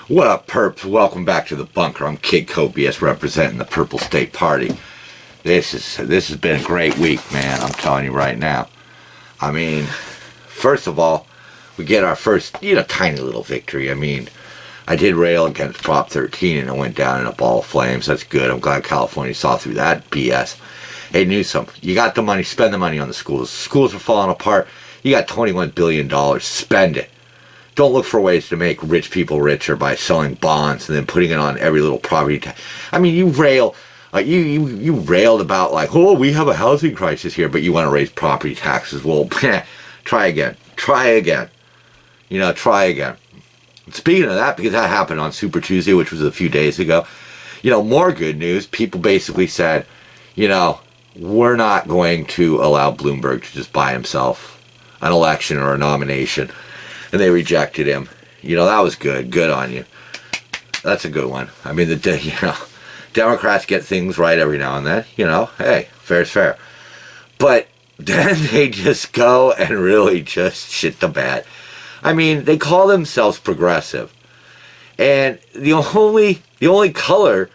What up, perps? Welcome back to the bunker. I'm Kid Copius, representing the Purple State Party. This has been a great week, man. I'm telling you right now. I mean, first of all, we get our first, tiny little victory. I mean, I did rail against Prop 13 and it went down in a ball of flames. That's good. I'm glad California saw through that BS. Hey, Newsom, you got the money. Spend the money on the schools. Schools are falling apart. You got $21 billion. Spend it. Don't look for ways to make rich people richer by selling bonds and then putting it on every little property tax. I mean, you rail, you railed about like, oh, we have a housing crisis here, but you want to raise property taxes. Well, try again. Try again. Try again. Speaking of that, because that happened on Super Tuesday, which was a few days ago, more good news. People basically said, we're not going to allow Bloomberg to just buy himself an election or a nomination. And they rejected him. That was good. Good on you. That's a good one. I mean, Democrats get things right every now and then. Hey, fair's fair. But then they just go and really just shit the bed. I mean, they call themselves progressive. And the only color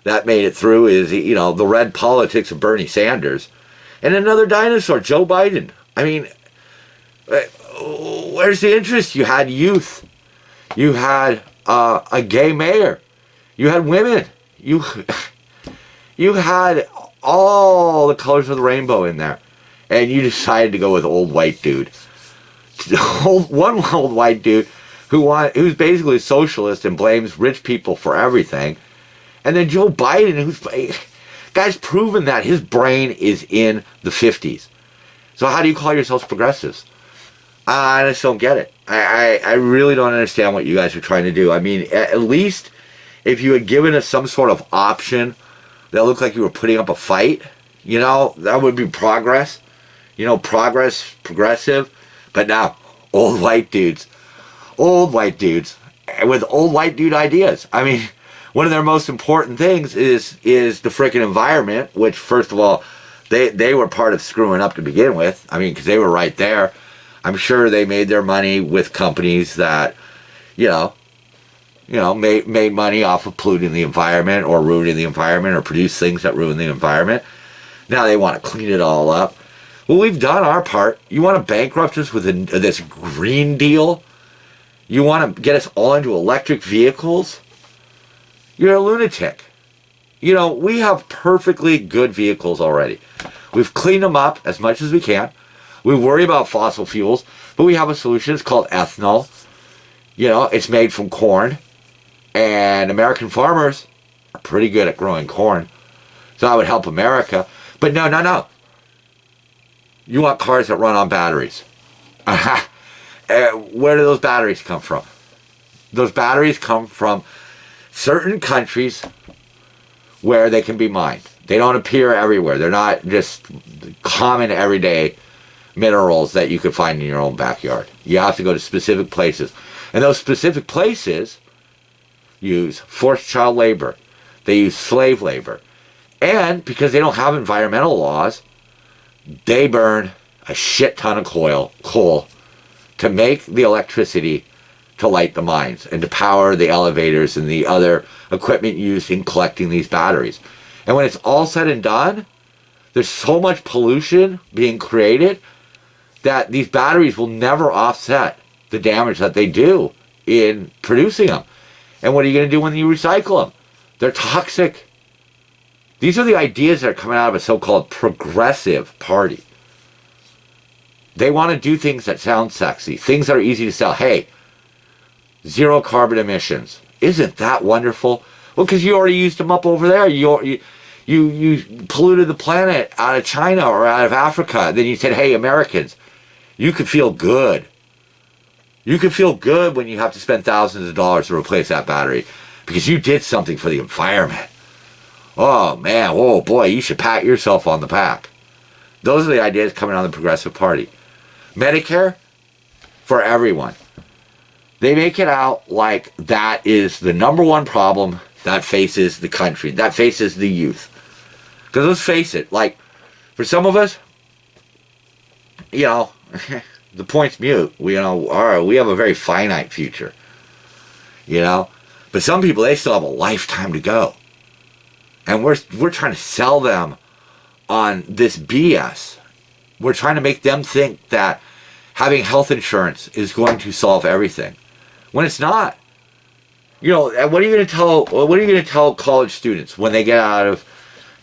that made it through is, the red politics of Bernie Sanders. And another dinosaur, Joe Biden. I mean, where's the interest? You had youth. You had a gay mayor. You had women. You had all the colors of the rainbow in there. And you decided to go with old white dude. One old white dude who's basically a socialist and blames rich people for everything. And then Joe Biden, guy's proven that his brain is in the 50s. So how do you call yourselves progressives? I just don't get it. I really don't understand what you guys are trying to do. I mean, at least if you had given us some sort of option that looked like you were putting up a fight, that would be progress. Progressive. But now, old white dudes with old white dude ideas. I mean, one of their most important things is the frickin' environment, which, first of all, they were part of screwing up to begin with. I mean, because they were right there. I'm sure they made their money with companies that, made money off of polluting the environment or ruining the environment or produce things that ruin the environment. Now they want to clean it all up. Well, we've done our part. You want to bankrupt us with this Green Deal? You want to get us all into electric vehicles? You're a lunatic. We have perfectly good vehicles already. We've cleaned them up as much as we can. We worry about fossil fuels, but we have a solution. It's called ethanol. It's made from corn. And American farmers are pretty good at growing corn. So that would help America. But no. You want cars that run on batteries. Where do those batteries come from? Those batteries come from certain countries where they can be mined. They don't appear everywhere. They're not just common everyday minerals that you could find in your own backyard. You have to go to specific places. And those specific places use forced child labor. They use slave labor. And because they don't have environmental laws, they burn a shit ton of coal to make the electricity to light the mines and to power the elevators and the other equipment used in collecting these batteries. And when it's all said and done, there's so much pollution being created that these batteries will never offset the damage that they do in producing them. And what are you going to do when you recycle them? They're toxic. These are the ideas that are coming out of a so-called progressive party. They want to do things that sound sexy, things that are easy to sell. Hey, zero carbon emissions. Isn't that wonderful? Well, because you already used them up over there. You polluted the planet out of China or out of Africa. Then you said, hey, Americans, you could feel good. You could feel good when you have to spend thousands of dollars to replace that battery because you did something for the environment. Oh, man. Oh, boy. You should pat yourself on the back. Those are the ideas coming out of the Progressive Party. Medicare for everyone. They make it out like that is the number one problem that faces the country, that faces the youth. Because let's face it, like, for some of us, the point's mute. We have a very finite future. But some people, they still have a lifetime to go. And we're trying to sell them on this BS. We're trying to make them think that having health insurance is going to solve everything, when it's not. You know, what are you going to tell college students when they get out of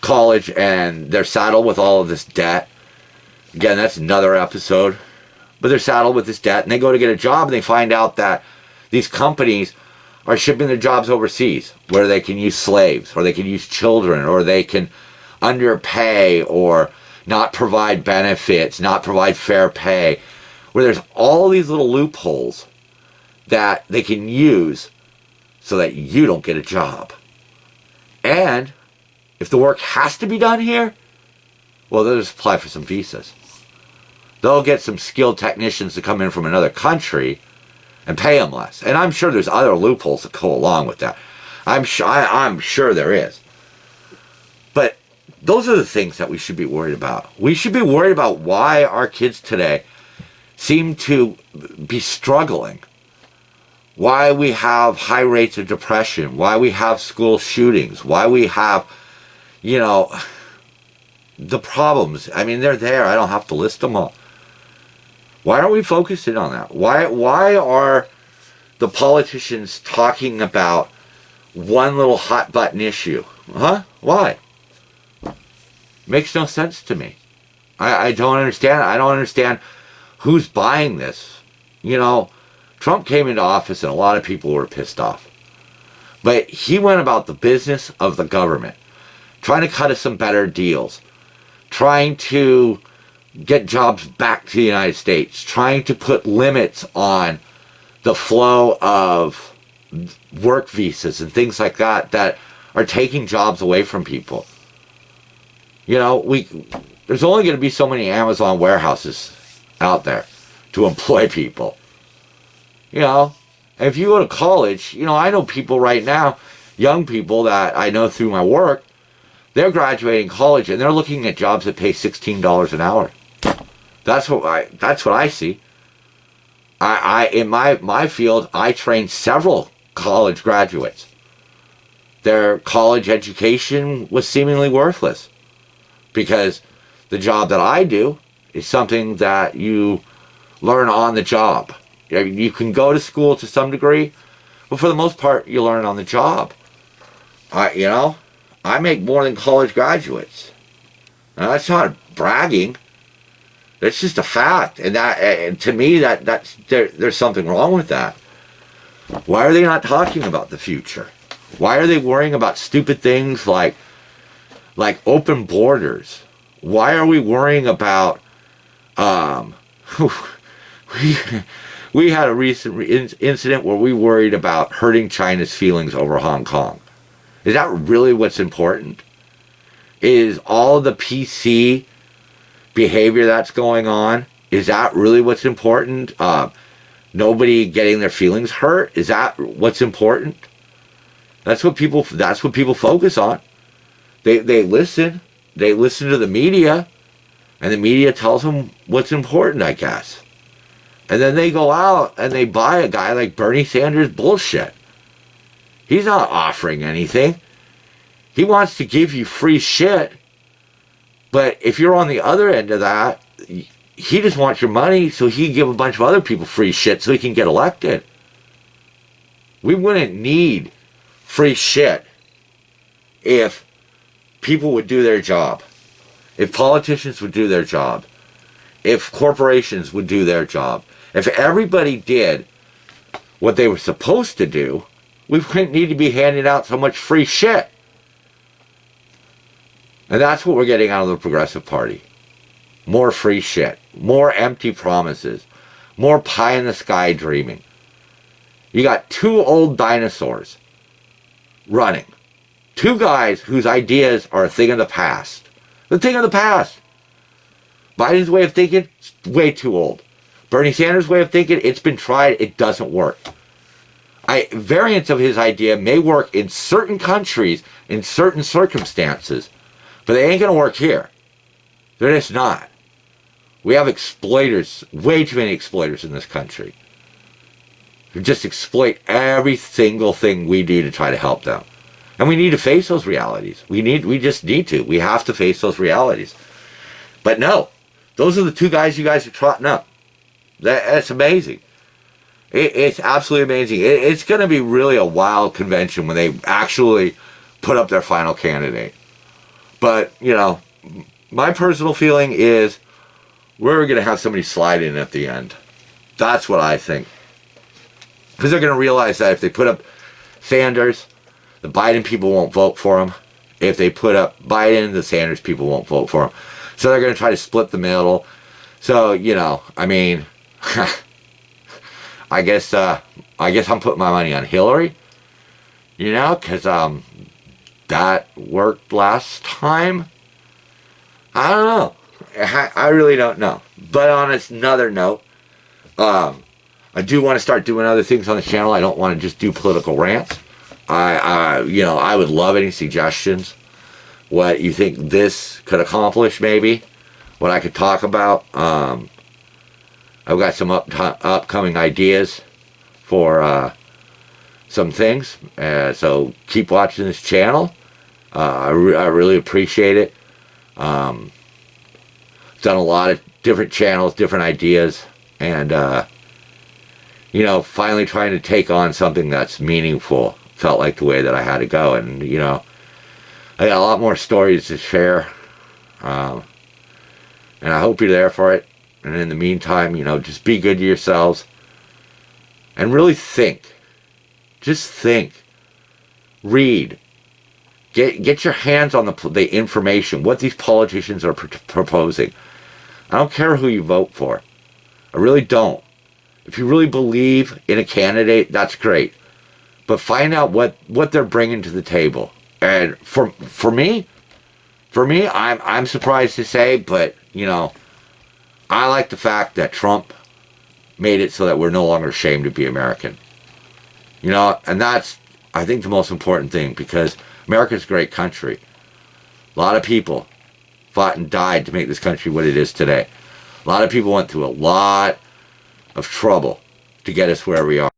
college and they're saddled with all of this debt? Again, that's another episode. But they're saddled with this debt, and they go to get a job, and they find out that these companies are shipping their jobs overseas, where they can use slaves, or they can use children, or they can underpay, or not provide benefits, not provide fair pay, where there's all these little loopholes that they can use so that you don't get a job. And if the work has to be done here, well, they'll just apply for some visas. They'll get some skilled technicians to come in from another country and pay them less. And I'm sure there's other loopholes that go along with that. I'm sure there is. But those are the things that we should be worried about. We should be worried about why our kids today seem to be struggling. Why we have high rates of depression. Why we have school shootings. Why we have, you know, the problems. I mean, they're there. I don't have to list them all. Why aren't we focusing on that? Why are the politicians talking about one little hot button issue? Huh? Why? Makes no sense to me. I don't understand. I don't understand who's buying this. You know, Trump came into office and a lot of people were pissed off. But he went about the business of the government, trying to cut us some better deals, trying to get jobs back to the United States, trying to put limits on the flow of work visas and things like that that are taking jobs away from people. You know, there's only going to be so many Amazon warehouses out there to employ people. You know, and if you go to college, you know, I know people right now, young people that I know through my work, they're graduating college and they're looking at jobs that pay $16 an hour. That's what I see. In my field, I trained several college graduates. Their college education was seemingly worthless because the job that I do is something that you learn on the job. You can go to school to some degree, but for the most part, you learn on the job. You know, I make more than college graduates. Now, that's not bragging. It's just a fact, and to me, there's something wrong with that. Why are they not talking about the future? Why are they worrying about stupid things like open borders? Why are we worrying about? We had a recent incident where we worried about hurting China's feelings over Hong Kong. Is that really what's important? Is all the PC behavior that's going on, is that really what's important? Nobody getting their feelings hurt, is that what's important? That's what people focus on. They listen to the media, and the media tells them what's important, I guess. And then they go out and they buy a guy like Bernie Sanders bullshit. He's not offering anything. He wants to give you free shit. But if you're on the other end of that, he just wants your money so he can give a bunch of other people free shit so he can get elected. We wouldn't need free shit if people would do their job. If politicians would do their job. If corporations would do their job. If everybody did what they were supposed to do, we wouldn't need to be handing out so much free shit. And that's what we're getting out of the Progressive Party. More free shit. More empty promises. More pie-in-the-sky dreaming. You got two old dinosaurs running. Two guys whose ideas are a thing of the past. The thing of the past. Biden's way of thinking, it's way too old. Bernie Sanders' way of thinking, it's been tried, it doesn't work. Variants of his idea may work in certain countries, in certain circumstances, but they ain't going to work here. They're just not. We have exploiters, way too many exploiters in this country. who just exploit every single thing we do to try to help them. And we need to face those realities. We just need to. We have to face those realities. But no, those are the two guys you guys are trotting up. That's amazing. It's absolutely amazing. It's going to be really a wild convention when they actually put up their final candidate. But, you know, my personal feeling is we're going to have somebody slide in at the end. That's what I think. Because they're going to realize that if they put up Sanders, the Biden people won't vote for him. If they put up Biden, the Sanders people won't vote for him. So they're going to try to split the middle. So, you know, I mean, I guess I'm putting my money on Hillary. You know, because that worked last time. I don't know. I really don't know. But on another note, I do want to start doing other things on the channel. I don't want to just do political rants. I would love any suggestions. What you think this could accomplish, maybe. What I could talk about. I've got some upcoming ideas for some things. So keep watching this channel. I really appreciate it. I've done a lot of different channels, different ideas. And, finally trying to take on something that's meaningful felt like the way that I had to go. And, I got a lot more stories to share. And I hope you're there for it. And in the meantime, just be good to yourselves. And really think. Just think. Read. Get your hands on the information, what these politicians are proposing. I don't care who you vote for. I really don't. If you really believe in a candidate, that's great. But find out what they're bringing to the table. And for me, I'm surprised to say, but, I like the fact that Trump made it so that we're no longer ashamed to be American. And that's, I think, the most important thing, because America's a great country. A lot of people fought and died to make this country what it is today. A lot of people went through a lot of trouble to get us where we are.